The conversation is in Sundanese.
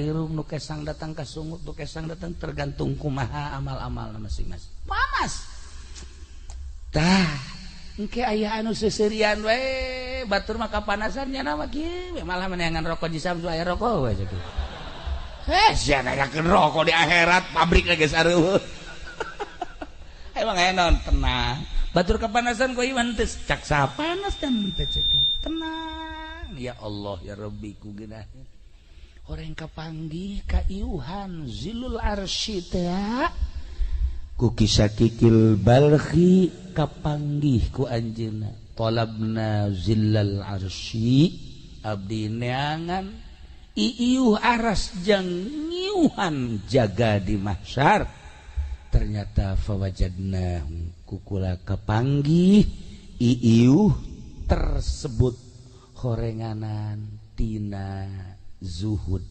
nu kesang datang ka sungut nu kesang datang tergantung kumaha amal-amal masing-masing panas tah engke aya anu seserian we batur mah kapanasan nya nama kieu malah meneangan rokok di Samsu aya rokok we jadi sia nayakeun rokok di akhirat pabrik geus areueuh emang enon tenang batur kapanasan ku iman teh cak sapanas dan teh tenang ya Allah ya Rabbi ku geunah orang kapanggih ka iuhan zilul arsy teh ku kisah kikil balhi kapanggih ku anjeunna talabna zillal arsy abdi neangan iiuh aras jang ngiuhan jaga di mahsyar ternyata fawajadna kukula kapanggih iiuh tersebut horenganan tina zuhud